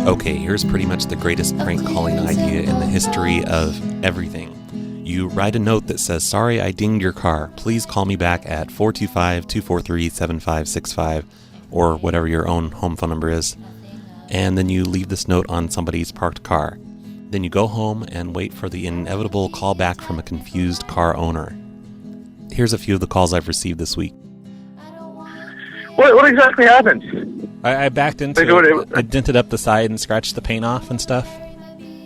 Okay, here's pretty much the greatest prank calling idea in the history of everything. You write a note that says, "Sorry, I dinged your car. Please call me back at 425-243-7565, or whatever your own home phone number is." And then you leave this note on somebody's parked car. Then you go home and wait for the inevitable call back from a confused car owner. Here's a few of the calls I've received this week. What exactly happened? I backed into it. I dented up the side and scratched the paint off and stuff.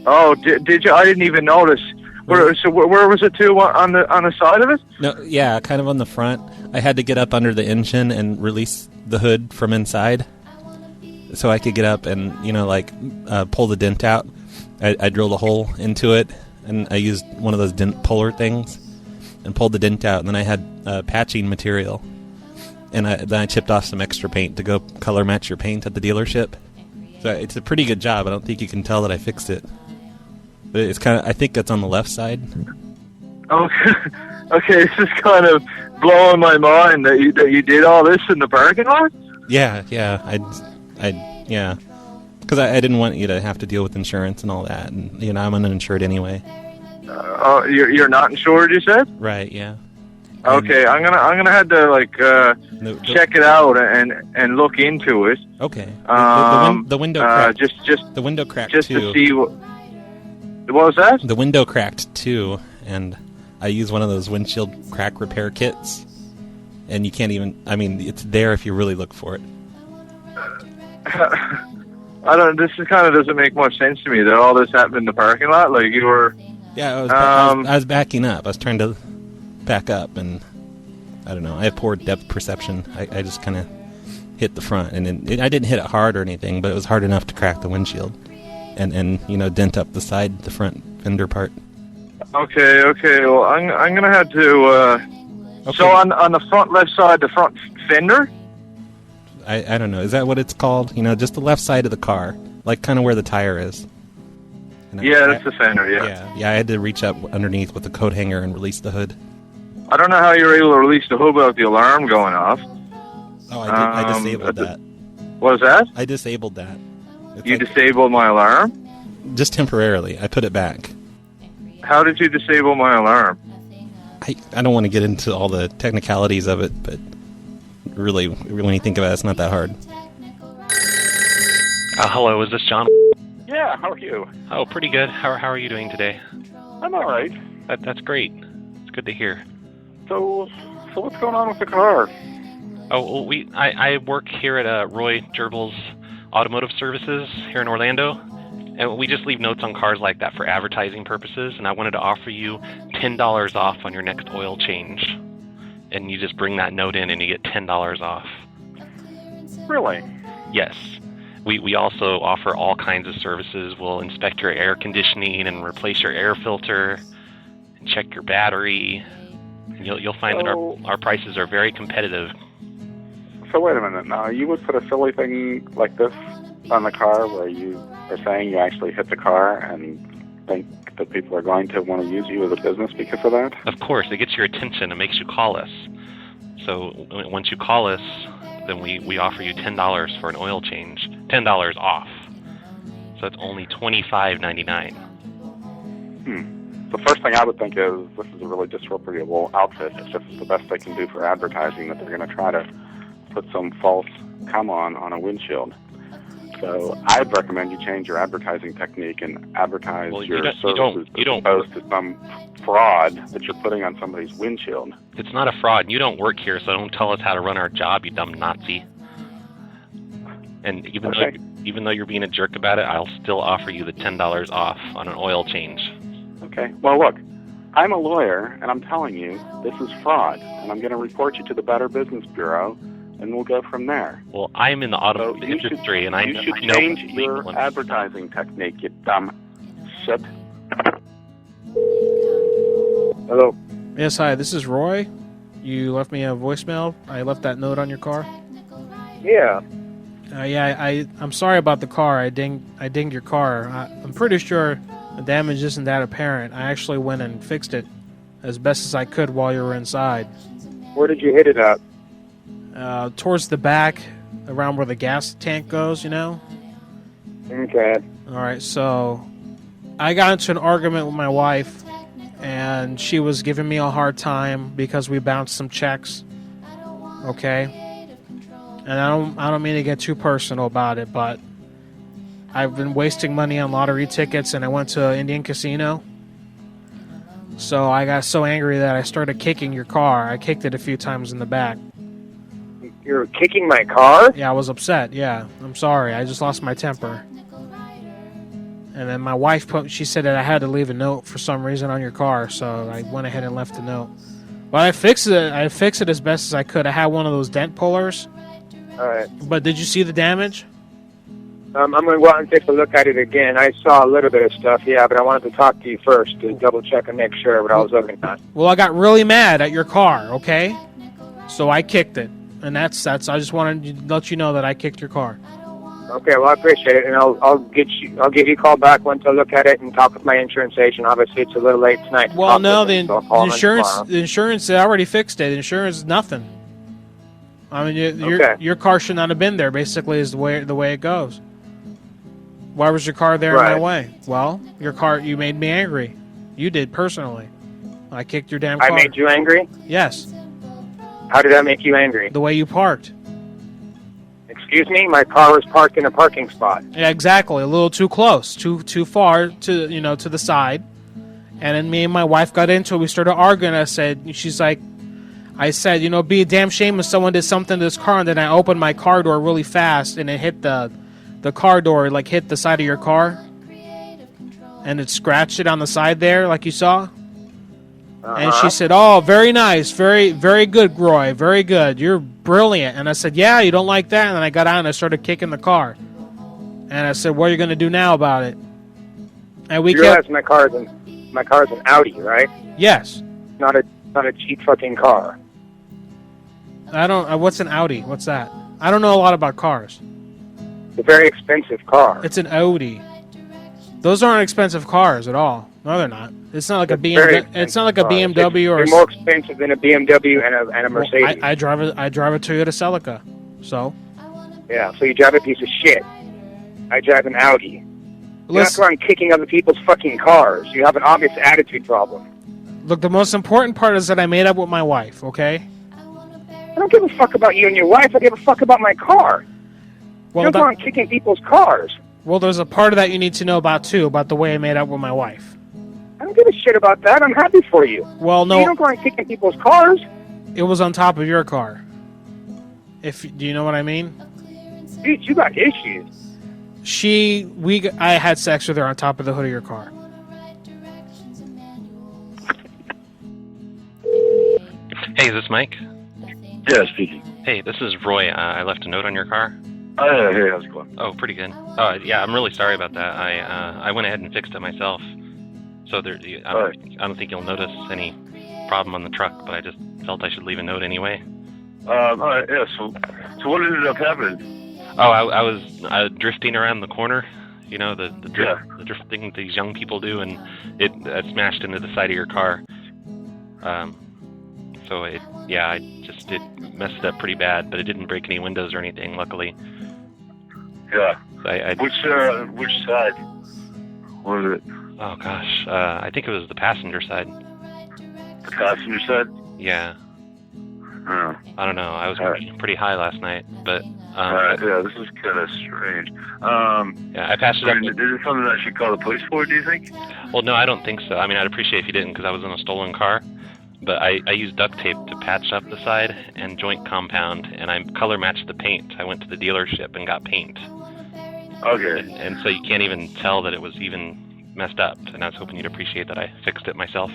Oh, did you? I didn't even notice. Where was it to? On the side of it? No, yeah, kind of on the front. I had to get up under the engine and release the hood from inside, so I could get up and pull the dent out. I drilled a hole into it, and I used one of those dent puller things and pulled the dent out. And then I had patching material. And then I chipped off some extra paint to go color match your paint at the dealership. So it's a pretty good job. I don't think you can tell that I fixed it. But it's I think it's on the left side. Okay, okay. This is kind of blowing my mind that you did all this in the parking lot. Yeah. Because I didn't want you to have to deal with insurance and all that, and I'm uninsured anyway. You're not insured, you said? Right. Yeah. Okay, I'm gonna have to check it out and look into it. Okay. The window cracked. Just the window cracked just too. to see what was that? The window cracked too, and I use one of those windshield crack repair kits, and you can't even. I mean, it's there if you really look for it. I don't. This kind of doesn't make much sense to me that all this happened in the parking lot. Like you were. Yeah, I was backing up. I was trying to back up, and I don't know. I have poor depth perception. I just kind of hit the front, and I didn't hit it hard or anything, but it was hard enough to crack the windshield, and dent up the side, the front fender part. Okay. Well, I'm gonna have to. Okay. So on the front left side, the front fender. I don't know. Is that what it's called? Just the left side of the car, like kind of where the tire is. Yeah, that's the fender. Yeah. I had to reach up underneath with the coat hanger and release the hood. I don't know how you were able to release the hood without the alarm going off. Oh, I disabled that. What was that? I disabled that. You disabled my alarm? Just temporarily. I put it back. How did you disable my alarm? I don't want to get into all the technicalities of it, but really, when you think about it, it's not that hard. Hello, is this John? Yeah, how are you? Oh, pretty good. How are you doing today? I'm all right. That's great. It's good to hear. So what's going on with the car? Oh, well, I work here at Roy Gerbil's Automotive Services here in Orlando, and we just leave notes on cars like that for advertising purposes, and I wanted to offer you $10 off on your next oil change. And you just bring that note in and you get $10 off. Really? Yes. We also offer all kinds of services. We'll inspect your air conditioning and replace your air filter and check your battery. And you'll find that our prices are very competitive. So wait a minute now. You would put a silly thing like this on the car where you are saying you actually hit the car and think that people are going to want to use you as a business because of that? Of course. It gets your attention. It makes you call us. So once you call us, then we offer you $10 for an oil change. $10 off. So it's only $25.99. The first thing I would think is this is a really disreputable outfit. It's just the best they can do for advertising, that they're going to try to put some false come on a windshield. So I'd recommend you change your advertising technique and advertise your services as opposed to some fraud that you're putting on somebody's windshield. It's not a fraud. You don't work here, so don't tell us how to run our job, you dumb Nazi. And even though you're being a jerk about it, I'll still offer you the $10 off on an oil change. Okay. Well, look, I'm a lawyer, and I'm telling you this is fraud, and I'm going to report you to the Better Business Bureau, and we'll go from there. Well, I'm in the automotive industry, and you should change your advertising technique, you dumb shit. Hello. Yes, hi, this is Roy. You left me a voicemail. I left that note on your car. Yeah. I'm sorry about the car. I dinged your car. I'm pretty sure the damage isn't that apparent. I actually went and fixed it as best as I could while you were inside. Where did you hit it at? Towards the back, around where the gas tank goes, you know? Okay. All right, so I got into an argument with my wife, and she was giving me a hard time because we bounced some checks. Okay, and I don't mean to get too personal about it, but I've been wasting money on lottery tickets, and I went to Indian Casino. So I got so angry that I started kicking your car. I kicked it a few times in the back. You're kicking my car? Yeah, I was upset. Yeah, I'm sorry. I just lost my temper. And then my wife she said that I had to leave a note for some reason on your car, so I went ahead and left a note. But I fixed it. I fixed it as best as I could. I had one of those dent pullers. All right. But did you see the damage? I'm going to go out and take a look at it again. I saw a little bit of stuff, yeah, but I wanted to talk to you first to double check and make sure what I was looking at. Well, I got really mad at your car, okay? So I kicked it. And that's I just wanted to let you know that I kicked your car. Okay, well, I appreciate it, and I'll give you a call back once I look at it and talk with my insurance agent. Obviously, it's a little late tonight. Well, no, the insurance, they already fixed it. Insurance, nothing. I mean, your car should not have been there. Basically, is the way it goes. Why was your car there in my way? Well, your car, you made me angry. You did personally. I kicked your damn car. I made you angry? Yes. How did that make you angry? The way you parked. Excuse me, my car was parked in a parking spot. Yeah, exactly. A little too close, too far to the side. And then me and my wife got into it. We started arguing. I said, it'd be a damn shame if someone did something to this car. And then I opened my car door really fast, and it hit the car door, like hit the side of your car, and it scratched it on the side there, like you saw. And she said, "Oh, very nice, very, very good, Roy, very good. You're brilliant." And I said, "Yeah, you don't like that?" And then I got out and I started kicking the car. And I said, "What are you going to do now about it?" And we realize my car is an Audi, right? Yes. Not a cheap fucking car. I don't. What's an Audi? What's that? I don't know a lot about cars. It's a very expensive car. It's an Audi. Those aren't expensive cars at all. No, they're not. It's not like a BMW. It's not like a BMW or. They're more expensive than a BMW and a Mercedes. I drive a Toyota Celica, so. Yeah, so you drive a piece of shit. I drive an Audi. You're not going kicking other people's fucking cars. You have an obvious attitude problem. Look, the most important part is that I made up with my wife. Okay. I don't give a fuck about you and your wife. I give a fuck about my car. You're not going kicking people's cars. Well, there's a part of that you need to know about too, about the way I made up with my wife. I don't give a shit about that. I'm happy for you. Well, no. You don't go around kicking people's cars. It was on top of your car. Do you know what I mean? Dude, you got issues. I had sex with her on top of the hood of your car. Hey, is this Mike? Yeah, speaking. Hey, this is Roy. I left a note on your car. Oh, yeah, hey, how's it going? Oh, pretty good. Yeah, I'm really sorry about that. I went ahead and fixed it myself. So I don't think you'll notice any problem on the truck, but I just felt I should leave a note anyway. All right, yeah, so what ended up happening? Oh, I was drifting around the corner, the drifting that these young people do, and it smashed into the side of your car. So it messed it up pretty bad, but it didn't break any windows or anything, luckily. Yeah. So which side? What was it? Oh gosh, I think it was the passenger side. The passenger side? Yeah. Oh. I don't know. I was pretty high last night, but. Yeah, this is kind of strange. Yeah, I passed it up. Is it something I should call the police for? Do you think? Well, no, I don't think so. I mean, I'd appreciate if you didn't, because I was in a stolen car. But I used duct tape to patch up the side and joint compound, and I color matched the paint. I went to the dealership and got paint. Okay. And so you can't even tell that it was even messed up. And I was hoping you'd appreciate that I fixed it myself,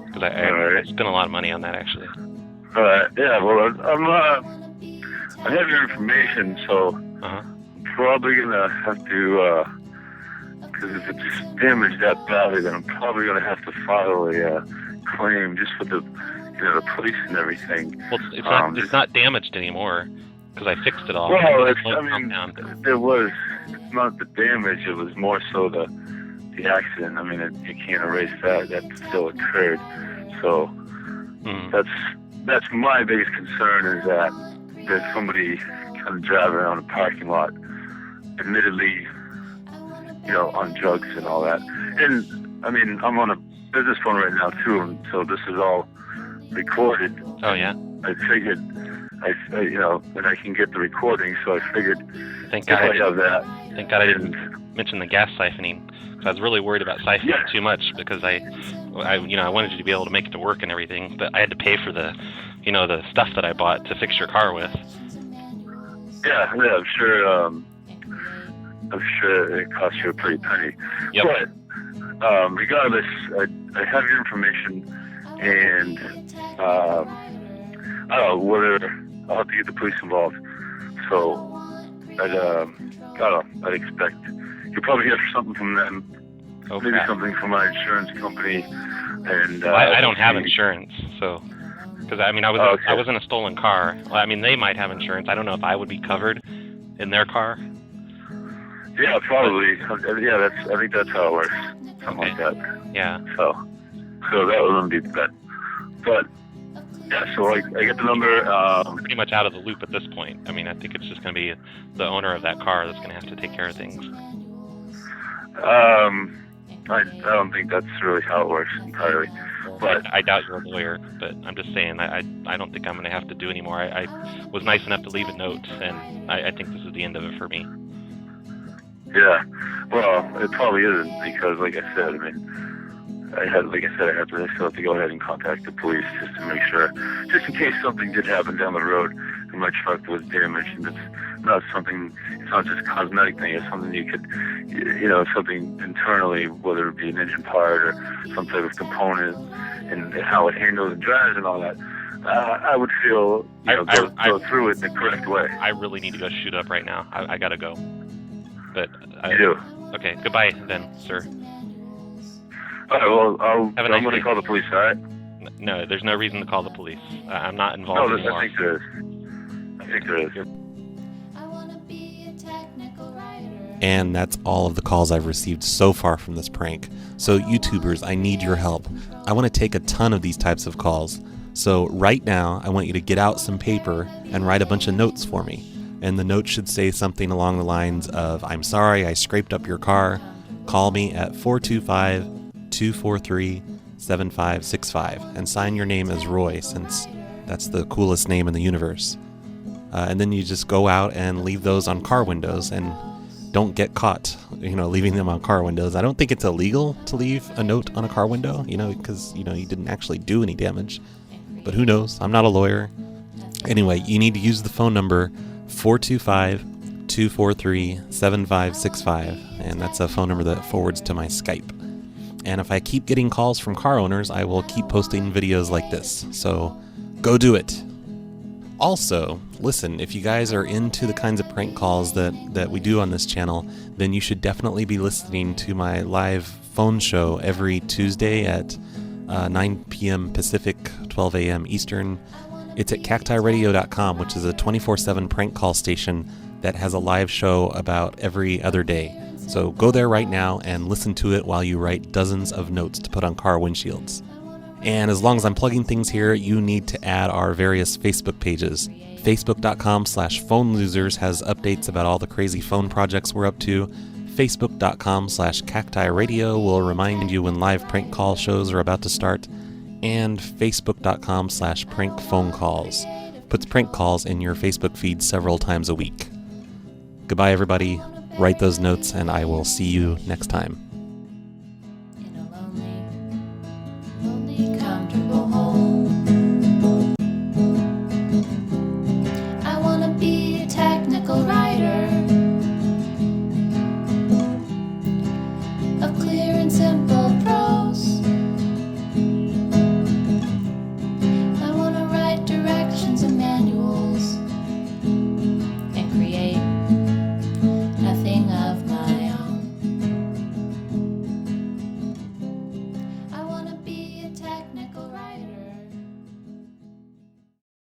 because I spent a lot of money on that, actually. All right. Yeah. Well, I have your information, so I'm probably gonna have to. Because if it's damaged that badly, then I'm probably gonna have to file a claim just for the police and everything. Well, it's not damaged anymore because I fixed it all. Well, it's not the damage. It was more so the accident. I mean, you can't erase that. That still occurred. So that's my biggest concern, is that there's somebody kind of driving around a parking lot, admittedly on drugs and all that. And I mean, I'm on a business phone right now too, and so this is all recorded. Oh yeah. I figured, and I can get the recording, so I figured Thank if God I have that. Thank God I didn't mention the gas siphoning. Because I was really worried about siphoning too much, because I wanted you to be able to make it to work and everything, but I had to pay for the stuff that I bought to fix your car with. Yeah, I'm sure. I'm sure it cost you a pretty penny. Yep. But regardless, I have your information, and I don't know whether I'll have to get the police involved. So I'd expect you'll probably hear something from them. Oh, maybe crap. something from my insurance company. And Well, I don't have insurance, so because I was in a stolen car. Well, I mean, they might have insurance. I don't know if I would be covered in their car. Yeah, probably. Yeah, I think that's how it works. Something like that. Yeah. So that wouldn't be bad. But yeah, so I get the number. I'm pretty much out of the loop at this point. I mean, I think it's just going to be the owner of that car that's going to have to take care of things. I don't think that's really how it works entirely. But I doubt you're a lawyer, but I'm just saying I don't think I'm going to have to do any more. I was nice enough to leave a note, and I think this is the end of it for me. yeah, well, it probably isn't, because like I said, I have to go ahead and contact the police just to make sure, just in case something did happen down the road and my truck was damaged, and it's not just a cosmetic thing, it's something you could, something internally, whether it be an engine part or some type of component, and how it handles and drives and all that. I would feel, go through it the correct way. I really need to go shoot up right now. I gotta go. But You do. Okay, goodbye then, sir. All right, well, I'm nice going to day. call the police, all right? No, there's no reason to call the police. I'm not involved No, anymore. I think there is. I think there is. And that's all of the calls I've received so far from this prank. So YouTubers, I need your help. I want to take a ton of these types of calls. So right now, I want you to get out some paper and write a bunch of notes for me. And the note should say something along the lines of, I'm sorry I scraped up your car. Call me at 425-243-7565 and sign your name as Roy, since that's the coolest name in the universe. And then you just go out and leave those on car windows, and don't get caught, leaving them on car windows. I don't think it's illegal to leave a note on a car window, because, you didn't actually do any damage. But who knows? I'm not a lawyer. Anyway, you need to use the phone number 425-243-7565, and that's a phone number that forwards to my Skype. And if I keep getting calls from car owners, I will keep posting videos like this. So go do it. Also, listen, if you guys are into the kinds of prank calls that we do on this channel, then you should definitely be listening to my live phone show every Tuesday at 9 p.m. Pacific, 12 a.m. Eastern. It's at cactiradio.com, which is a 24/7 prank call station that has a live show about every other day. So go there right now and listen to it while you write dozens of notes to put on car windshields. And as long as I'm plugging things here, you need to add our various Facebook pages. Facebook.com/phonelosers has updates about all the crazy phone projects we're up to. Facebook.com/cactiradio will remind you when live prank call shows are about to start. And Facebook.com/prankphonecalls puts prank calls in your Facebook feed several times a week. Goodbye, everybody. Write those notes, and I will see you next time.